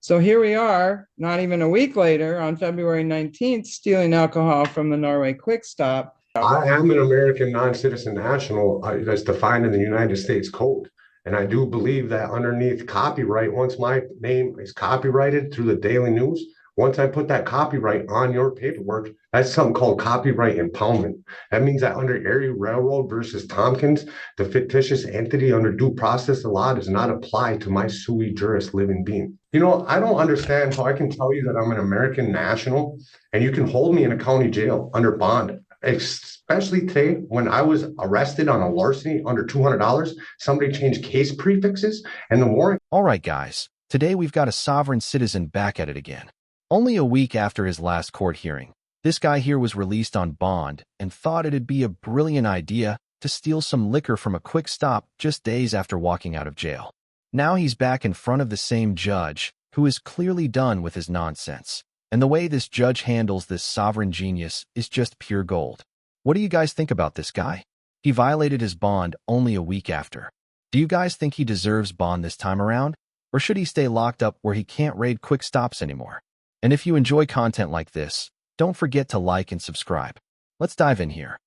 So here we are, not even a week later, on February 19th, stealing alcohol from the Norway Quick Stop. I am an American non-citizen national that's defined in the United States Code. And I do believe that underneath copyright, once my name is copyrighted through the Daily News, once I put that copyright on your paperwork, that's something called copyright impoundment. That means that under Erie Railroad versus Tompkins, the fictitious entity under due process of law does not apply to my sui juris living being. I don't understand how I can tell you that I'm an American national and you can hold me in a county jail under bond, especially today when I was arrested on a larceny under $200. Somebody changed case prefixes and the warrant. All right, guys. Today we've got a sovereign citizen back at it again. Only a week after his last court hearing, this guy here was released on bond and thought it'd be a brilliant idea to steal some liquor from a quick stop just days after walking out of jail. Now he's back in front of the same judge, who is clearly done with his nonsense. And the way this judge handles this sovereign genius is just pure gold. What do you guys think about this guy? He violated his bond only a week after. Do you guys think he deserves bond this time around? Or should he stay locked up where he can't raid quick stops anymore? And if you enjoy content like this, don't forget to like and subscribe. Let's dive in here.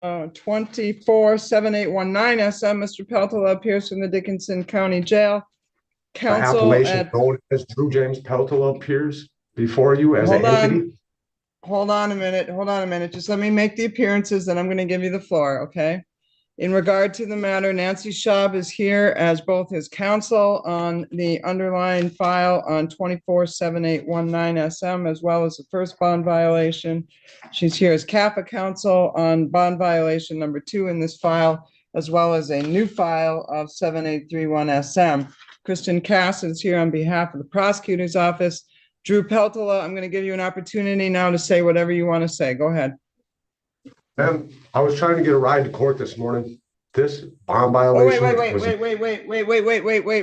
Uh, 247819 SM, Mr. Peltola appears from the Dickinson County Jail. The Counsel appellation at known as Drew James Peltola appears before you as an hold on, entity. hold on a minute. Just let me make the appearances, and I'm going to give you the floor, okay? In regard to the matter, Nancy Schaub is here as both his counsel on the underlying file on 247819 SM, as well as the first bond violation. She's here as CAFA counsel on bond violation number 2 in this file, as well as a new file of 7831 SM. Kristen Cass is here on behalf of the prosecutor's office. Drew Peltola, I'm going to give you an opportunity now to say whatever you want to say. Go ahead. I was trying to get a ride to court this morning. This bond violation.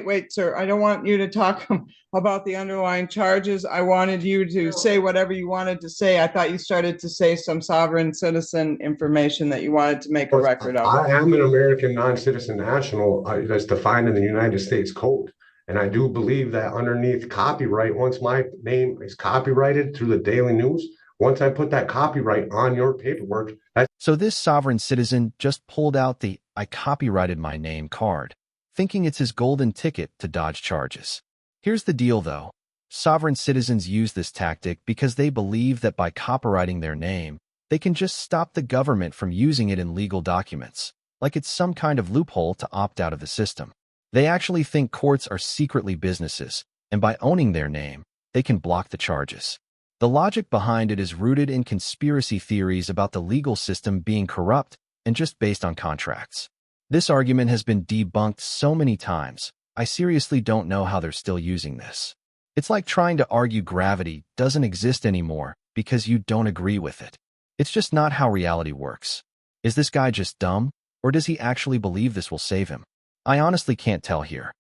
Wait, sir. I don't want you to talk about the underlying charges. I wanted you to say whatever you wanted to say. I thought you started to say some sovereign citizen information that you wanted to make a record of. I am an American non-citizen national that's defined in the United States Code. And I do believe that underneath copyright, once my name is copyrighted through the Daily News, once I put that copyright on your paperwork. So this sovereign citizen just pulled out the "I copyrighted my name" card, thinking it's his golden ticket to dodge charges. Here's the deal, though. Sovereign citizens use this tactic because they believe that by copyrighting their name, they can just stop the government from using it in legal documents, like it's some kind of loophole to opt out of the system. They actually think courts are secretly businesses, and by owning their name, they can block the charges. The logic behind it is rooted in conspiracy theories about the legal system being corrupt and just based on contracts. This argument has been debunked so many times, I seriously don't know how they're still using this. It's like trying to argue gravity doesn't exist anymore because you don't agree with it. It's just not how reality works. Is this guy just dumb, or does he actually believe this will save him? I honestly can't tell here.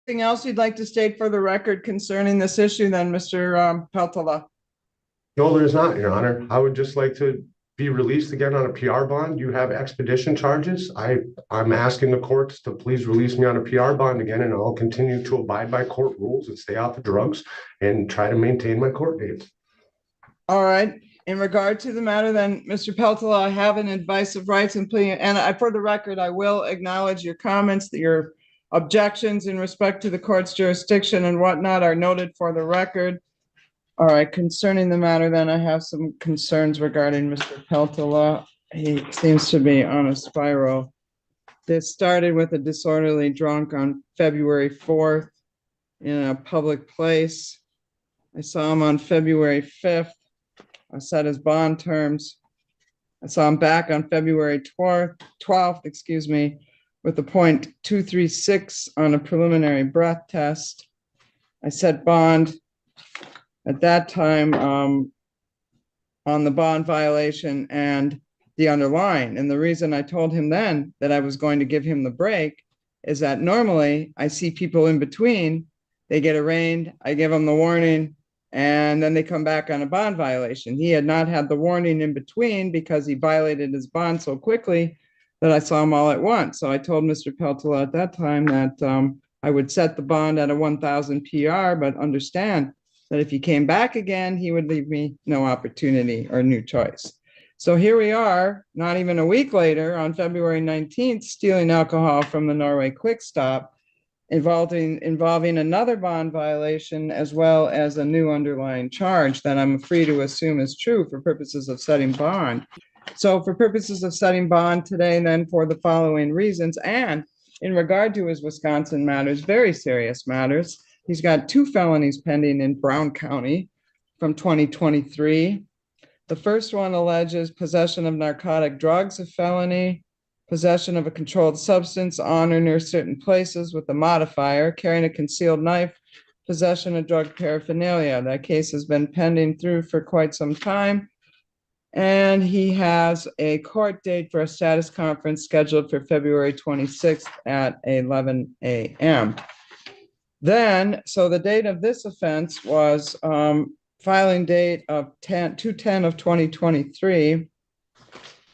Anything else you'd like to state for the record concerning this issue then, Mr. Peltola? No, there's not, Your Honor. I would just like to be released again on a PR bond. You have expedition charges. I'm asking the courts to please release me on a PR bond again, and I'll continue to abide by court rules and stay off the drugs and try to maintain my court dates. All right. In regard to the matter then, Mr. Peltola, I have an advice of rights and plea, and for the record, I will acknowledge your comments, your objections in respect to the court's jurisdiction and whatnot are noted for the record. All right, concerning the matter then, I have some concerns regarding Mr. Peltola. He seems to be on a spiral. This started with a disorderly drunk on February 4th in a public place. I saw him on February 5th. I set his bond terms. I saw him back on February 12th, with a .236 on a preliminary breath test. I set bond at that time on the bond violation, and the underlying. And the reason I told him then that I was going to give him the break is that normally I see people in between, they get arraigned, I give them the warning, and then they come back on a bond violation. He had not had the warning in between because he violated his bond so quickly that I saw him all at once. So I told Mr. Peltola at that time that I would set the bond at a 1,000 PR, but understand that if he came back again, he would leave me no opportunity or new choice. So here we are, not even a week later, on February 19th, stealing alcohol from the Norway Quick Stop, involving another bond violation as well as a new underlying charge that I'm free to assume is true for purposes of setting bond. So for purposes of setting bond today, then for the following reasons, and in regard to his Wisconsin matters, very serious matters, he's got 2 felonies pending in Brown County from 2023. The first one alleges possession of narcotic drugs, a felony, possession of a controlled substance on or near certain places with a modifier, carrying a concealed knife, possession of drug paraphernalia. That case has been pending through for quite some time. And he has a court date for a status conference scheduled for February 26th at 11 a.m. Then, so the date of this offense was filing date of 2/10 of 2023.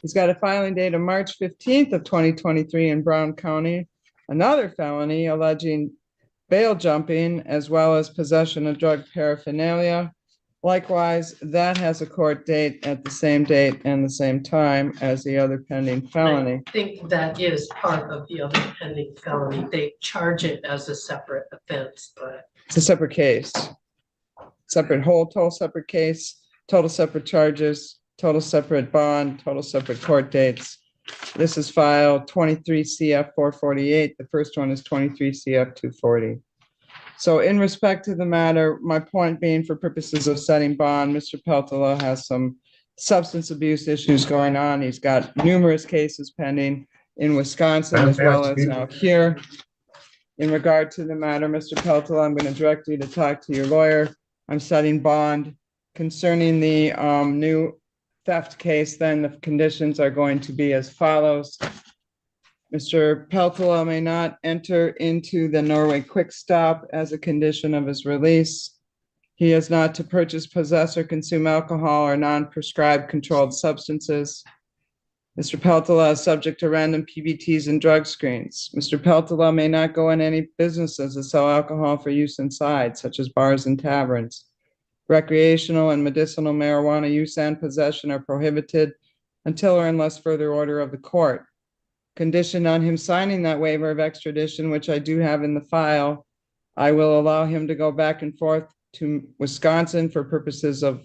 He's got a filing date of March 15th of 2023 in Brown County, another felony alleging bail jumping as well as possession of drug paraphernalia. Likewise, that has a court date at the same date and the same time as the other pending felony. I think that is part of the other pending felony. They charge it as a separate offense, but It's a separate case. Total separate case, total separate charges, total separate bond, total separate court dates. This is file 23 CF 448. The first one is 23 CF 240. So in respect to the matter, my point being for purposes of setting bond, Mr. Peltola has some substance abuse issues going on. He's got numerous cases pending in Wisconsin as well as now here. In regard to the matter, Mr. Peltola, I'm going to direct you to talk to your lawyer. I'm setting bond concerning the new theft case. Then the conditions are going to be as follows. Mr. Peltola may not enter into the Norway Quick Stop as a condition of his release. He is not to purchase, possess, or consume alcohol or non-prescribed controlled substances. Mr. Peltola is subject to random PBTs and drug screens. Mr. Peltola may not go in any businesses that sell alcohol for use inside, such as bars and taverns. Recreational and medicinal marijuana use and possession are prohibited until or unless further order of the court. Conditioned on him signing that waiver of extradition, which I do have in the file, I will allow him to go back and forth to Wisconsin for purposes of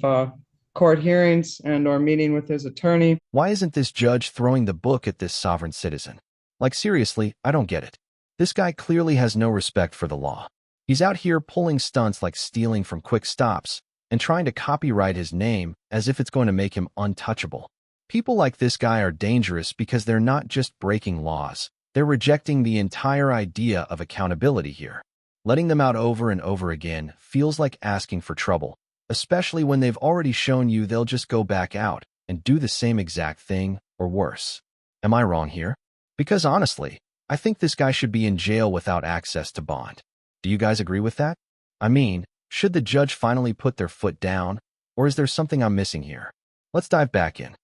court hearings and or meeting with his attorney. Why isn't this judge throwing the book at this sovereign citizen? Like, seriously, I don't get it. This guy clearly has no respect for the law. He's out here pulling stunts like stealing from quick stops and trying to copyright his name as if it's going to make him untouchable. People like this guy are dangerous because they're not just breaking laws. They're rejecting the entire idea of accountability here. Letting them out over and over again feels like asking for trouble, especially when they've already shown you they'll just go back out and do the same exact thing or worse. Am I wrong here? Because honestly, I think this guy should be in jail without access to bond. Do you guys agree with that? I mean, should the judge finally put their foot down, or is there something I'm missing here? Let's dive back in.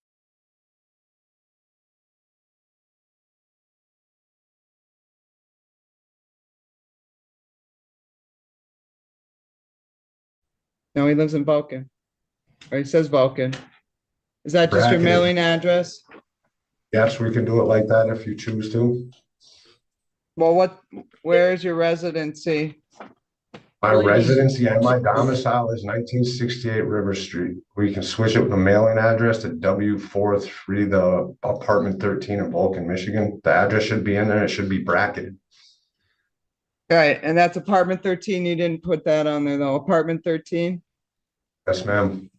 No, he lives in Vulcan, or he says Vulcan. Is that just your Bracketed. mailing address? Yes, we can do it like that if you choose to. Well, where is your residency? My Please. residency and my domicile is 1968 River Street. We can switch it with a mailing address to W43, the apartment 13 in Vulcan, Michigan. The address should be in there. It should be bracketed. Right, and that's apartment 13. You didn't put that on there though. Apartment 13? Yes, ma'am.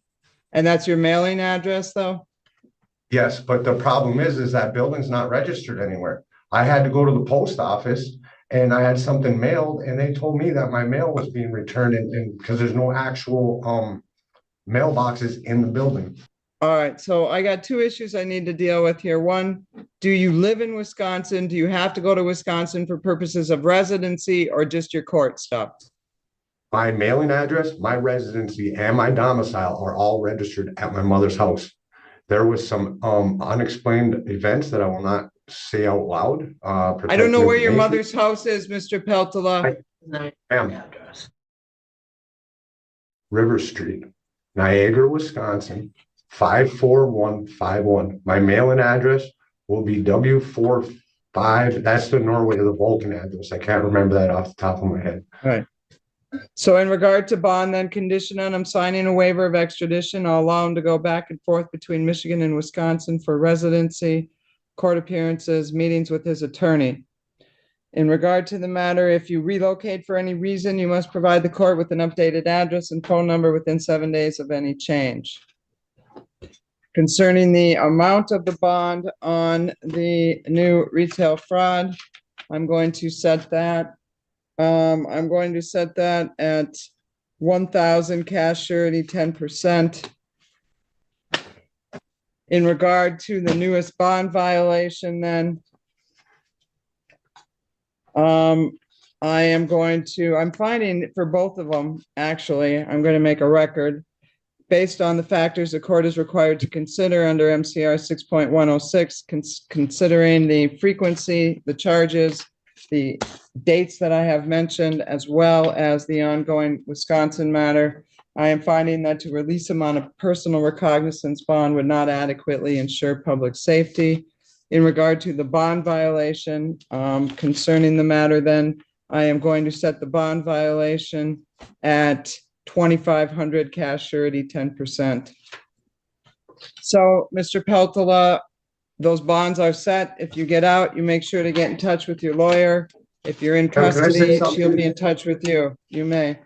And that's your mailing address though? Yes, but the problem is that building's not registered anywhere. I had to go to the post office and I had something mailed and they told me that my mail was being returned and because there's no actual mailboxes in the building. All right, so I got two issues I need to deal with here. One, do you live in Wisconsin? Do you have to go to Wisconsin for purposes of residency or just your court stuff? My mailing address, my residency, and my domicile are all registered at my mother's house. There was some unexplained events that I will not say out loud. I don't know where your protected mother's house is, Mr. Peltola. Nine Ma'am. address. River Street, Niagara, Wisconsin, 54151. My mailing address will be W45. That's the Norway or the Vulcan address. I can't remember that off the top of my head. All right. So in regard to bond, then condition on him signing a waiver of extradition, I'll allow him to go back and forth between Michigan and Wisconsin for residency, court appearances, meetings with his attorney. In regard to the matter, if you relocate for any reason, you must provide the court with an updated address and phone number within 7 days of any change. Concerning the amount of the bond on the new retail fraud, I'm going to set that. I'm going to set that at 1,000 cash surety, 10%. In regard to the newest bond violation, then I'm finding for both of them, actually, I'm going to make a record based on the factors the court is required to consider under MCR 6.106, considering the frequency, the charges, the dates that I have mentioned, as well as the ongoing Wisconsin matter. I am finding that to release him on a personal recognizance bond would not adequately ensure public safety. In regard to the bond violation, concerning the matter, then I am going to set the bond violation at 2,500 cash surety, 10%. So, Mr. Peltola, those bonds are set. If you get out, you make sure to get in touch with your lawyer. If you're in Can I say custody, something? she'll be in touch with you. You may.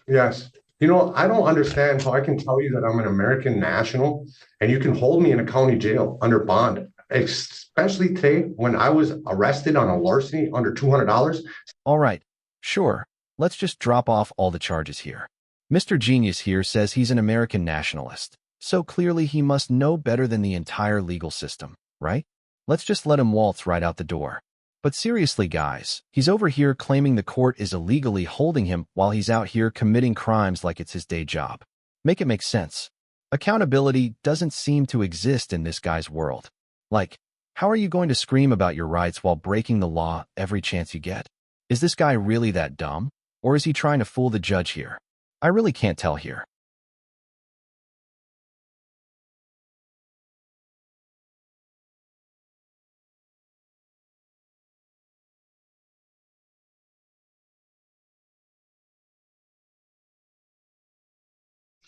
Yes. You know, I don't understand how I can tell you that I'm an American national and you can hold me in a county jail under bond, especially today when I was arrested on a larceny under $200. All right, sure. Let's just drop off all the charges here. Mr. Genius here says he's an American nationalist, so clearly he must know better than the entire legal system, right? Let's just let him waltz right out the door. But seriously, guys, he's over here claiming the court is illegally holding him while he's out here committing crimes like it's his day job. Make it make sense. Accountability doesn't seem to exist in this guy's world. Like, how are you going to scream about your rights while breaking the law every chance you get? Is this guy really that dumb? Or is he trying to fool the judge here? I really can't tell here.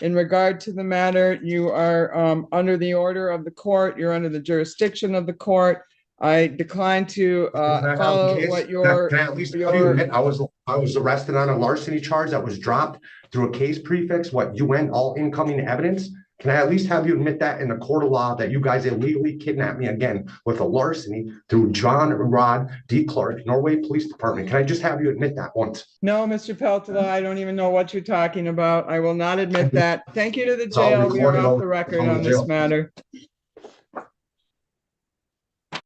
In regard to the matter, you are under the order of the court. You're under the jurisdiction of the court. I decline to follow what your. Can I at least tell you, admit I was arrested on a larceny charge that was dropped through a case prefix, UN, all incoming evidence. Can I at least have you admit that in the court of law that you guys illegally kidnapped me again with a larceny through John Rod D. Clark, Norway Police Department? Can I just have you admit that once? No, Mr. Peltola, I don't even know what you're talking about. I will not admit that. Thank you to the jail. We are off the record on this matter.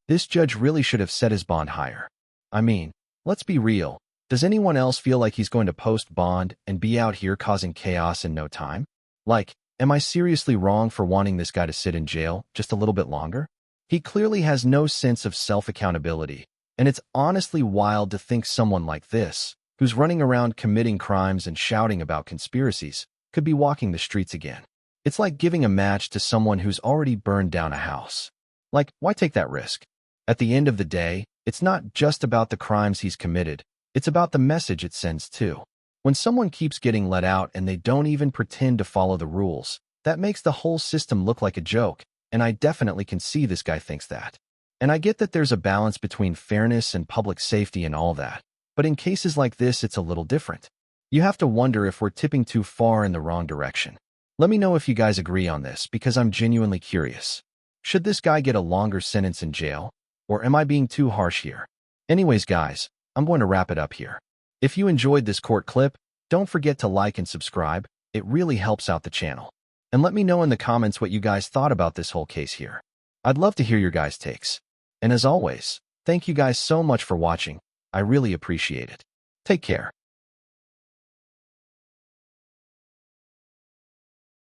This judge really should have set his bond higher. I mean, let's be real. Does anyone else feel like he's going to post bond and be out here causing chaos in no time? Like, am I seriously wrong for wanting this guy to sit in jail just a little bit longer? He clearly has no sense of self-accountability, and it's honestly wild to think someone like this, who's running around committing crimes and shouting about conspiracies, could be walking the streets again. It's like giving a match to someone who's already burned down a house. Like, why take that risk? At the end of the day, it's not just about the crimes he's committed, it's about the message it sends too. When someone keeps getting let out and they don't even pretend to follow the rules, that makes the whole system look like a joke, and I definitely can see this guy thinks that. And I get that there's a balance between fairness and public safety and all that, but in cases like this, it's a little different. You have to wonder if we're tipping too far in the wrong direction. Let me know if you guys agree on this, because I'm genuinely curious. Should this guy get a longer sentence in jail? Or am I being too harsh here? Anyways, guys, I'm going to wrap it up here. If you enjoyed this court clip, don't forget to like and subscribe. It really helps out the channel. And let me know in the comments what you guys thought about this whole case here. I'd love to hear your guys' takes. And as always, thank you guys so much for watching. I really appreciate it. Take care.